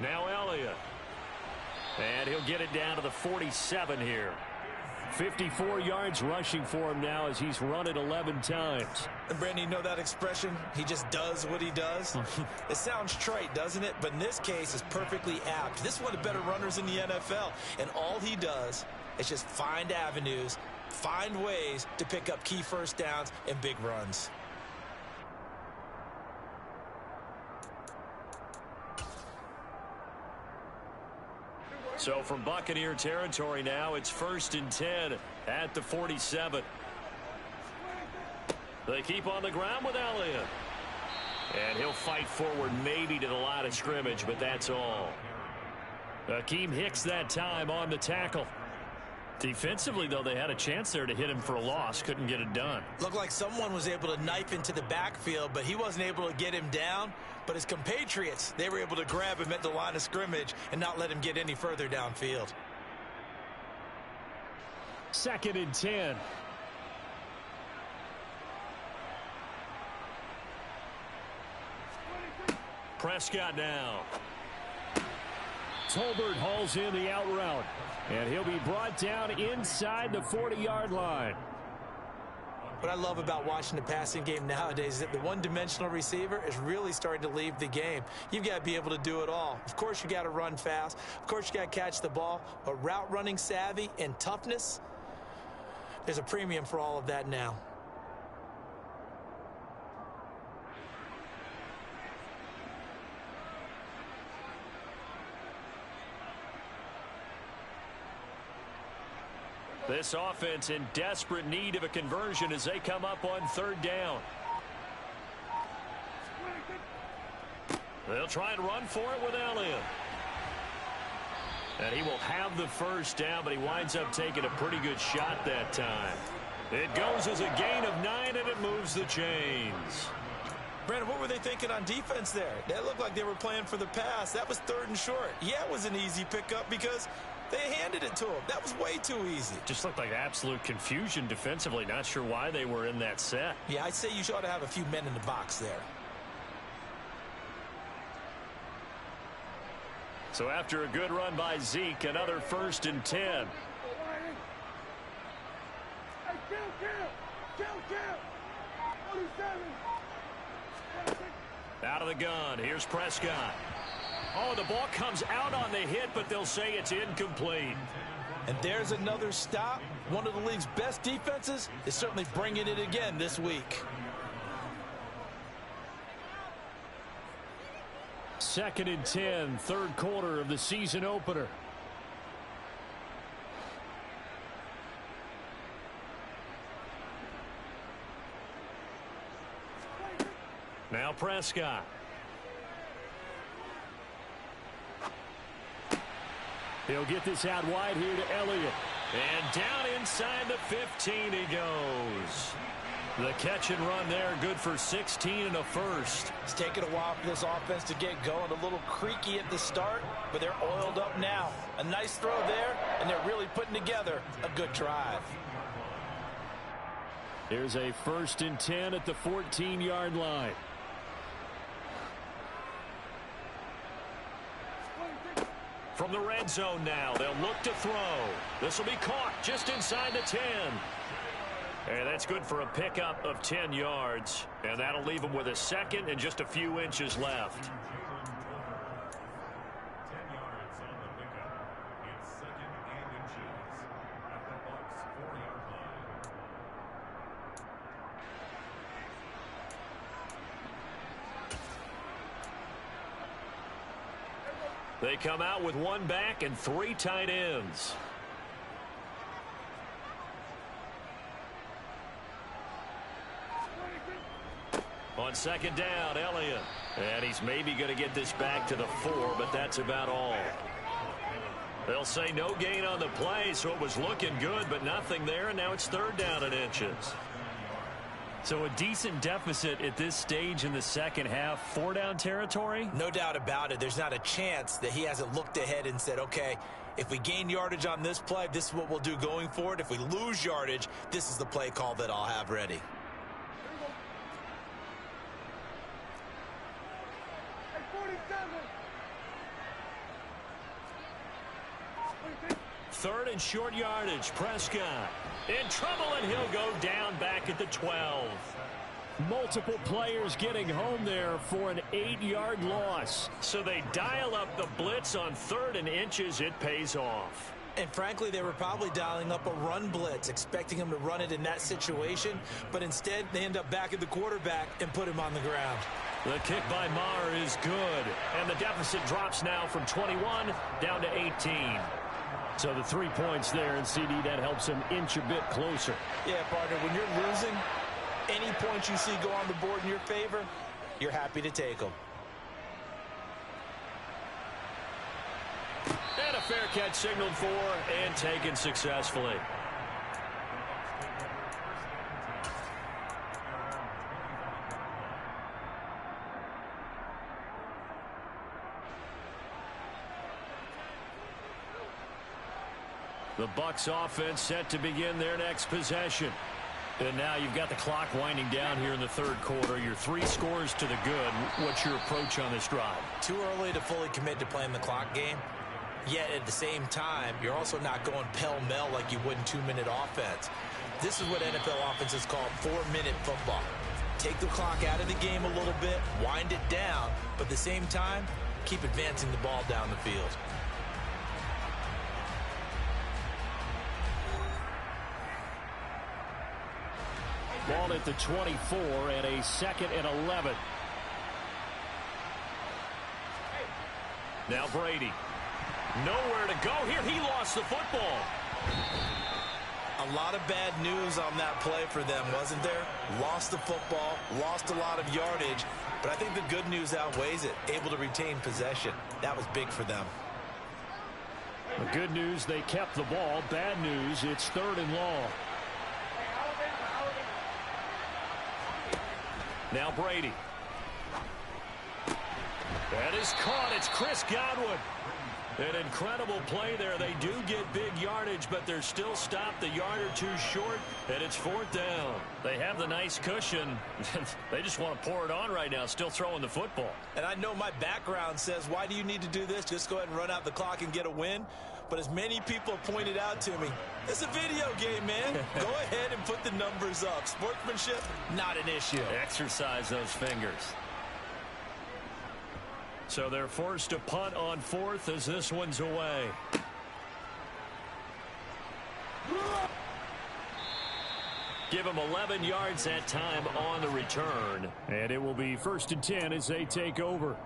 Now Elliott. And he'll get it down to the 47 here. 54 yards rushing for him now as he's run it 11 times. And Brandon, you know that expression? He just does what he does? It sounds trite, doesn't it? But in this case, it's perfectly apt. This is one of the better runners in the NFL. And all he does is just find avenues, find ways to pick up key first downs and big runs. So from Buccaneer territory now, it's 1st and 10 at the 47. They keep on the ground with Elliott. And he'll fight forward maybe to the line of scrimmage, but that's all. Akeem Hicks that time on the tackle. Defensively, though, they had a chance there to hit him for a loss. Couldn't get it done. Looked like someone was able to knife into the backfield, but he wasn't able to get him down. But his compatriots, they were able to grab him at the line of scrimmage and not let him get any further downfield. 2nd and 10. Prescott now. Tolbert hauls in the out route. And he'll be brought down inside the 40-yard line. What I love about watching the passing game nowadays is that the one-dimensional receiver is really starting to leave the game. You've got to be able to do it all. Of course, you got to run fast. Of course, you got to catch the ball. But route running savvy and toughness, there's a premium for all of that now. This offense in desperate need of a conversion as they come up on 3rd down. They'll try and run for it with Elliott. And he will have the first down, but he winds up taking a pretty good shot that time. It goes as a gain of 9, and it moves the chains. Brandon, what were they thinking on defense there? That looked like they were playing for the pass. That was 3rd and short. Yeah, it was an easy pickup because they handed it to him. That was way too easy. Just looked like absolute confusion defensively. Not sure why they were in that set. Yeah, I'd say you ought to have a few men in the box there. So after a good run by Zeke, another 1st and 10. Out of the gun, here's Prescott. Oh, the ball comes out on the hit, but they'll say it's incomplete. And there's another stop. One of the league's best defenses is certainly bringing it again this week. 2nd and 10, 3rd quarter of the season opener. Now Prescott. He'll get this out wide here to Elliott. And down inside the 15 he goes. The catch and run there, good for 16 and a first. It's taken a while for this offense to get going. A little creaky at the start, but they're oiled up now. A nice throw there, and they're really putting together a good drive. Here's a 1st and 10 at the 14-yard line. From the red zone now, they'll look to throw. This will be caught just inside the 10. And that's good for a pickup of 10 yards. And that'll leave them with a second and just a few inches left. 10 yards on the pickup. It's 2nd and inches at the Bucs 4-yard line. They come out with 1 back and 3 tight ends. On 2nd down, Elliott. And he's maybe going to get this back to the 4, but that's about all. They'll say no gain on the play, so it was looking good, but nothing there, and now it's 3rd down and inches. So a decent deficit at this stage in the second half. 4-down territory? No doubt about it. There's not a chance that he hasn't looked ahead and said, okay, if we gain yardage on this play, this is what we'll do going forward. If we lose yardage, this is the play call that I'll have ready. Third and short yardage. Prescott in trouble, and he'll go down back at the 12. Multiple players getting home there for an 8-yard loss. So they dial up the blitz on 3rd and inches. It pays off. And frankly, they were probably dialing up a run blitz, expecting him to run it in that situation. But instead, they end up back at the quarterback and put him on the ground. The kick by Maher is good. And the deficit drops now from 21 down to 18. So the 3 points there, and CD, that helps him inch a bit closer. Yeah, partner, when you're losing, any points you see go on the board in your favor, you're happy to take them. And a fair catch signaled for and taken successfully. The Bucs offense set to begin their next possession. And now you've got the clock winding down here in the 3rd quarter. Your 3 scores to the good. What's your approach on this drive? Too early to fully commit to playing the clock game. Yet at the same time, you're also not going pell-mell like you would in 2-minute offense. This is what NFL offenses call 4-minute football. Take the clock out of the game a little bit, wind it down, but at the same time, keep advancing the ball down the field. Ball at the 24 and a 2nd and 11. Now Brady. Nowhere to go here. He lost the football. A lot of bad news on that play for them, wasn't there? Lost the football, lost a lot of yardage, but I think the good news outweighs it. Able to retain possession. That was big for them. The good news, they kept the ball. Bad news, it's 3rd and long. Now Brady. That is caught. It's Chris Godwin. An incredible play there. They do get big yardage, but they're still stopped a yard or 2 short, and it's 4th down. They have the nice cushion. They just want to pour it on right now, still throwing the football. And I know my background says, why do you need to do this? Just go ahead and run out the clock and get a win. But as many people pointed out to me, it's a video game, man. Go ahead and put the numbers up. Sportsmanship, not an issue. Exercise those fingers. So they're forced to punt on 4th as this one's away. Give them 11 yards that time on the return. And it will be 1st and 10 as they take over.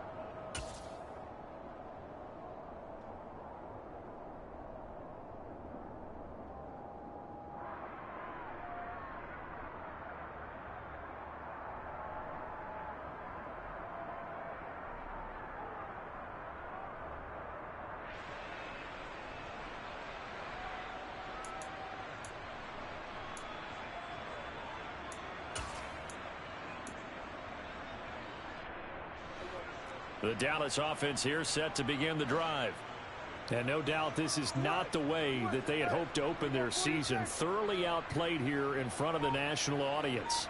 The Dallas offense here set to begin the drive. And no doubt this is not the way that they had hoped to open their season. Thoroughly outplayed here in front of the national audience.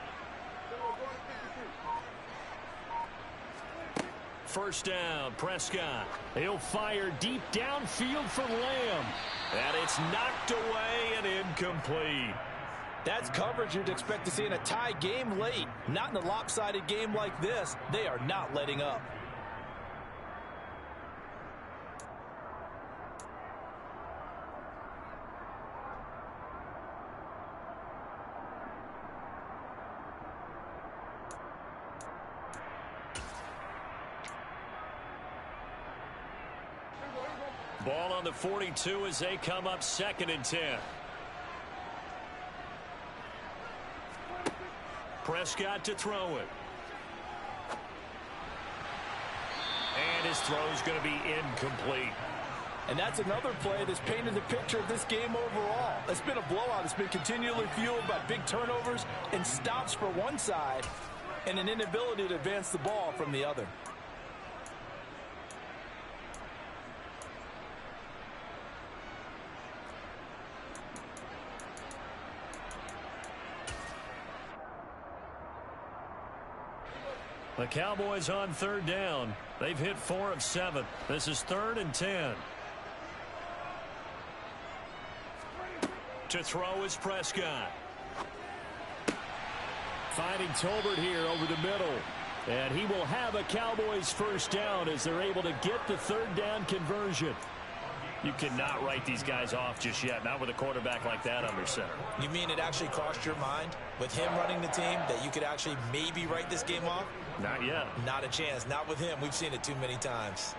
First down, Prescott. He'll fire deep downfield for Lamb. And it's knocked away and incomplete. That's coverage you'd expect to see in a tie game late. Not in a lopsided game like this. They are not letting up. Ball on the 42 as they come up 2nd and 10. Prescott to throw it. And his throw is going to be incomplete. And that's another play that's painted the picture of this game overall. It's been a blowout. It's been continually fueled by big turnovers and stops for one side and an inability to advance the ball from the other. The Cowboys on 3rd down. They've hit 4 of 7. This is 3rd and 10. To throw is Prescott. Finding Tolbert here over the middle. And he will have a Cowboys first down as they're able to get the 3rd down conversion. You cannot write these guys off just yet, not with a quarterback like that under center. You mean it actually crossed your mind with him running the team that you could actually maybe write this game off? Not yet. Not a chance. Not with him. We've seen it too many times.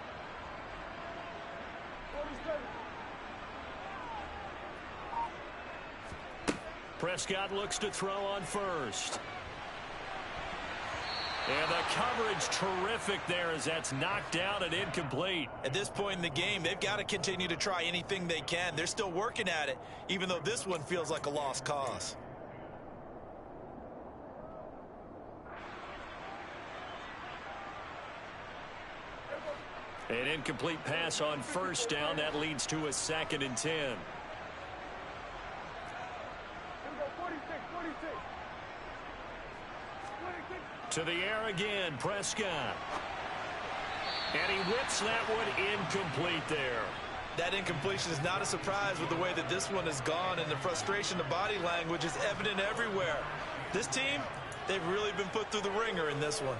Prescott looks to throw on first. And the coverage terrific there as that's knocked down and incomplete. At this point in the game, they've got to continue to try anything they can. They're still working at it, even though this one feels like a lost cause. An incomplete pass on first down. That leads to a 2nd and 10. To the air again, Prescott. And he whips that one incomplete there. That incompletion is not a surprise with the way that this one has gone, and the frustration, the body language is evident everywhere. This team, they've really been put through the ringer in this one.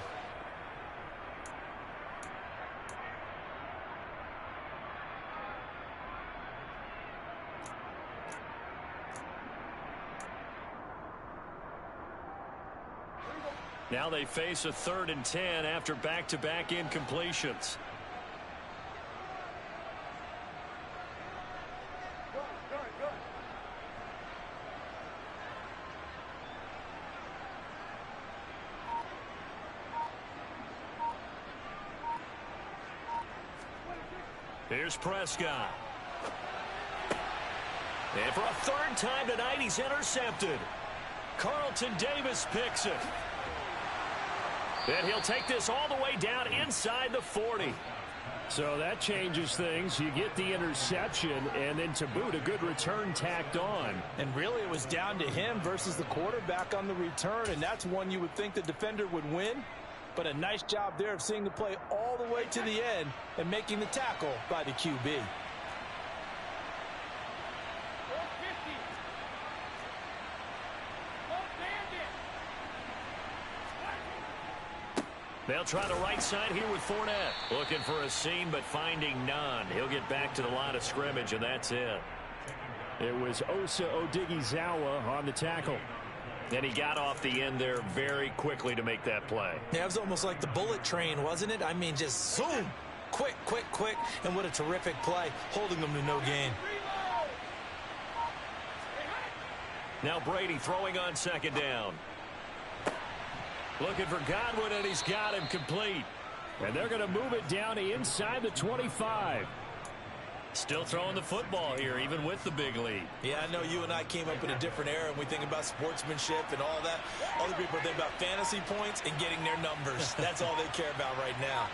Now they face a 3rd and 10 after back-to-back incompletions. Here's Prescott. And for a 3rd time tonight, he's intercepted. Carlton Davis picks it. And he'll take this all the way down inside the 40. So that changes things. You get the interception, and then to boot, a good return tacked on. And really, it was down to him versus the quarterback on the return, and that's one you would think the defender would win. But a nice job there of seeing the play all the way to the end and making the tackle by the QB. They'll try the right side here with Fournette. Looking for a seam, but finding none. He'll get back to the line of scrimmage, and that's it. It was Osa Odighizuwa on the tackle. And he got off the end there very quickly to make that play. Yeah, it was almost like the bullet train, wasn't it? I mean, just zoom. Quick, quick, quick. And what a terrific play, holding them to no gain. Now Brady throwing on 2nd down. Looking for Godwin, and he's got him complete. And they're going to move it down to inside the 25. Still throwing the football here, even with the big lead. Yeah, I know you and I came up in a different era, and we think about sportsmanship and all that. Other people think about fantasy points and getting their numbers. That's all they care about right now.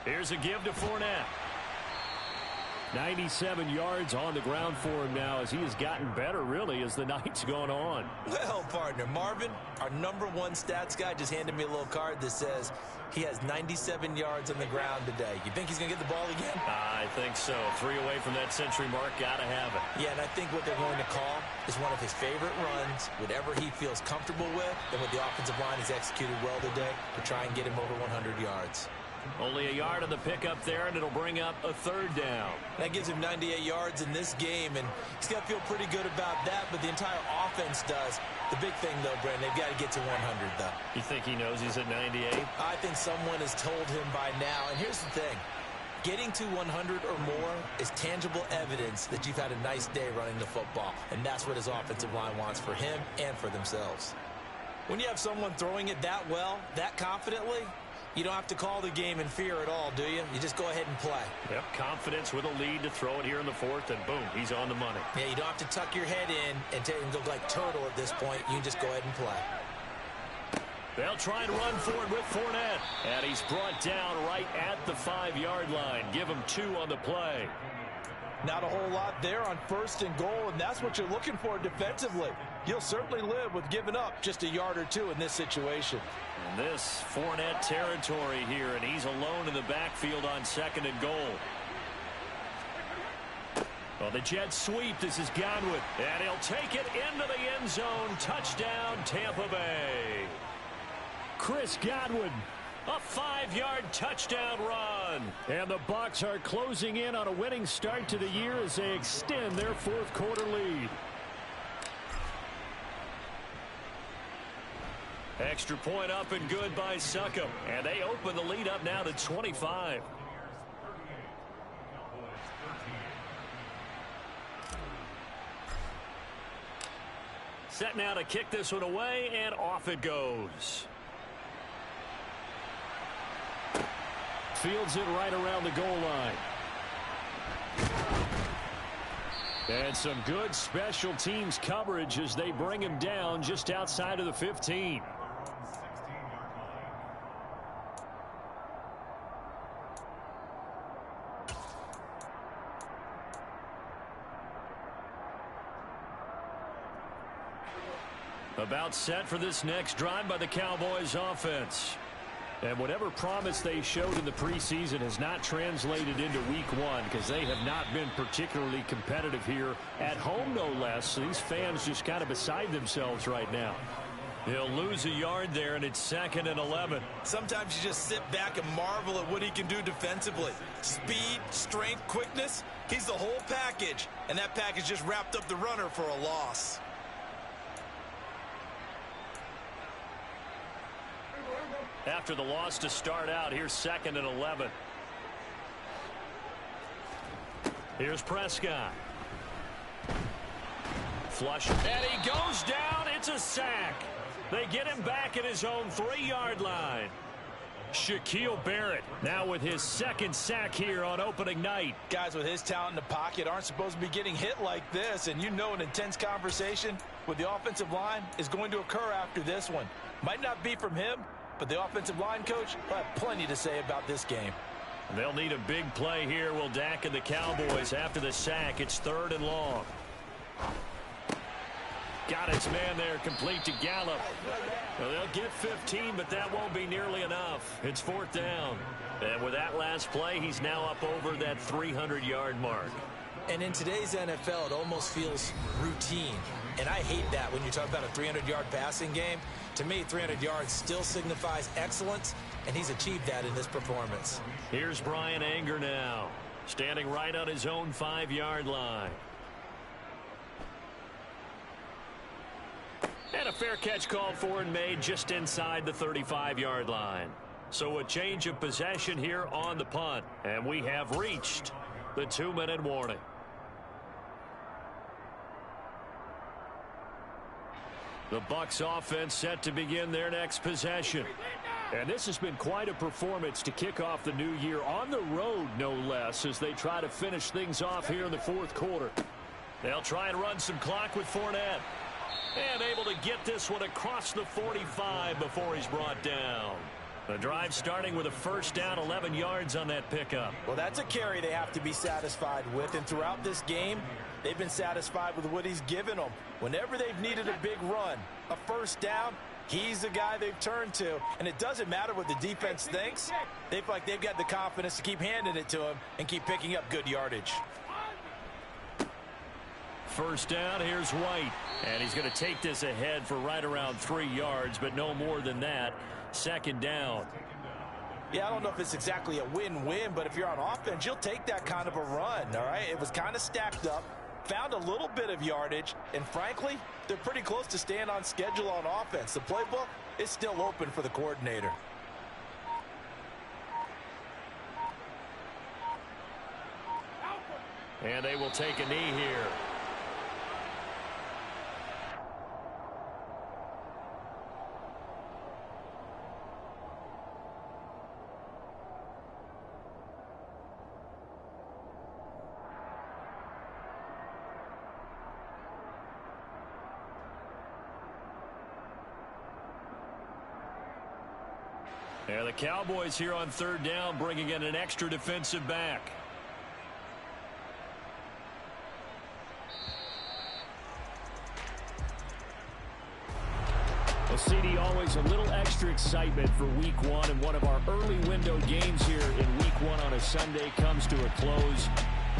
Here's a give to Fournette. 97 yards on the ground for him now as he has gotten better, really, as the night's gone on. Well, partner, Marvin, our #1 stats guy, just handed me a little card that says he has 97 yards on the ground today. You think he's going to get the ball again? I think so. 3 away from that century mark. Got to have it. Yeah, and I think what they're going to call is one of his favorite runs, whatever he feels comfortable with, and what the offensive line has executed well today to try and get him over 100 yards. Only a yard on the pickup there, and it'll bring up a 3rd down. That gives him 98 yards in this game, and he's got to feel pretty good about that, but the entire offense does. The big thing, though, Brandon, they've got to get to 100, though. You think he knows he's at 98? I think someone has told him by now, and here's the thing. Getting to 100 or more is tangible evidence that you've had a nice day running the football, and that's what his offensive line wants for him and for themselves. When you have someone throwing it that well, that confidently, you don't have to call the game in fear at all, do you? You just go ahead and play. Yep, confidence with a lead to throw it here in the 4th, and boom, he's on the money. Yeah, you don't have to tuck your head in and take him look like turtle at this point. You can just go ahead and play. They'll try and run for it with Fournette. And he's brought down right at the 5-yard line. Give him 2 on the play. Not a whole lot there on 1st and goal, and that's what you're looking for defensively. You'll certainly live with giving up just a yard or 2 in this situation. And this Fournette territory here, and he's alone in the backfield on 2nd and goal. Well, the jet sweep. This is Godwin, and he'll take it into the end zone. Touchdown, Tampa Bay. Chris Godwin, a 5-yard touchdown run. And the Bucs are closing in on a winning start to the year as they extend their 4th quarter lead. Extra point up and good by Succop. And they open the lead up now to 25. Set now to kick this one away, and off it goes. Fields it right around the goal line. And some good special teams coverage as they bring him down just outside of the 15. About set for this next drive by the Cowboys offense. And whatever promise they showed in the preseason has not translated into week 1 because they have not been particularly competitive here at home, no less. So these fans just kind of beside themselves right now. He'll lose a yard there, and it's 2nd and 11. Sometimes you just sit back and marvel at what he can do defensively. Speed, strength, quickness. He's the whole package, and that package just wrapped up the runner for a loss. After the loss to start out, here's 2nd and 11. Here's Prescott. Flush, and he goes down. It's a sack. They get him back at his own 3-yard line. Shaquille Barrett now with his 2nd sack here on opening night. Guys with his talent in the pocket aren't supposed to be getting hit like this, and you know an intense conversation with the offensive line is going to occur after this one. Might not be from him, but the offensive line coach will have plenty to say about this game. They'll need a big play here, will Dak and the Cowboys after the sack. It's 3rd and long. Got his man there, complete to Gallup. Well, they'll get 15, but that won't be nearly enough. It's 4th down. And with that last play, he's now up over that 300-yard mark. And in today's NFL, it almost feels routine. And I hate that when you talk about a 300-yard passing game. To me, 300 yards still signifies excellence, and he's achieved that in this performance. Here's Brian Anger now, standing right on his own 5-yard line. And a fair catch called for and made just inside the 35-yard line. So a change of possession here on the punt. And we have reached the 2-minute warning. The Bucs offense set to begin their next possession. And this has been quite a performance to kick off the new year on the road, no less, as they try to finish things off here in the 4th quarter. They'll try and run some clock with Fournette. And able to get this one across the 45 before he's brought down. The drive starting with a first down, 11 yards on that pickup. Well, that's a carry they have to be satisfied with. And throughout this game, they've been satisfied with what he's given them. Whenever they've needed a big run, a first down, he's the guy they've turned to. And it doesn't matter what the defense thinks. They feel like they've got the confidence to keep handing it to him and keep picking up good yardage. First down, here's White. And he's going to take this ahead for right around 3 yards, but no more than that. Second down. Yeah, I don't know if it's exactly a win-win, but if you're on offense, you'll take that kind of a run, all right? It was kind of stacked up, found a little bit of yardage, and frankly, they're pretty close to staying on schedule on offense. The playbook is still open for the coordinator. And they will take a knee here. And the Cowboys here on third down, bringing in an extra defensive back. Well, CD, always a little extra excitement for week one, and one of our early window games here in week one on a Sunday comes to a close.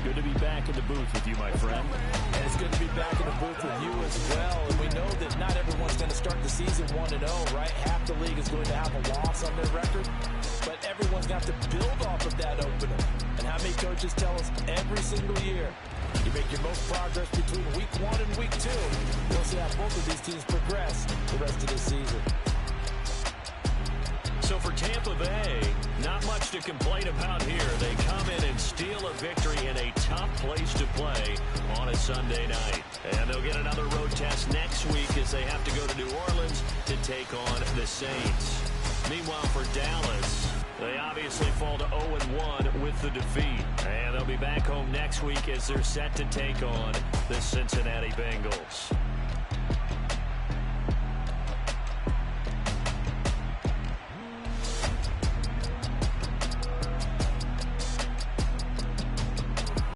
Good to be back in the booth with you, my friend. And it's good to be back in the booth with you as well. And we know that not everyone's going to start the season 1-0, right? Half the league is going to have a loss on their record. But everyone's going to have to build off of that opener. And how many coaches tell us every single year, you make your most progress between week 1 and week 2. We'll see how both of these teams progress the rest of the season. So for Tampa Bay, not much to complain about here. They come in and steal a victory in a tough place to play on a Sunday night. And they'll get another road test next week as they have to go to New Orleans to take on the Saints. Meanwhile, for Dallas, they obviously fall to 0-1 with the defeat. And they'll be back home next week as they're set to take on the Cincinnati Bengals.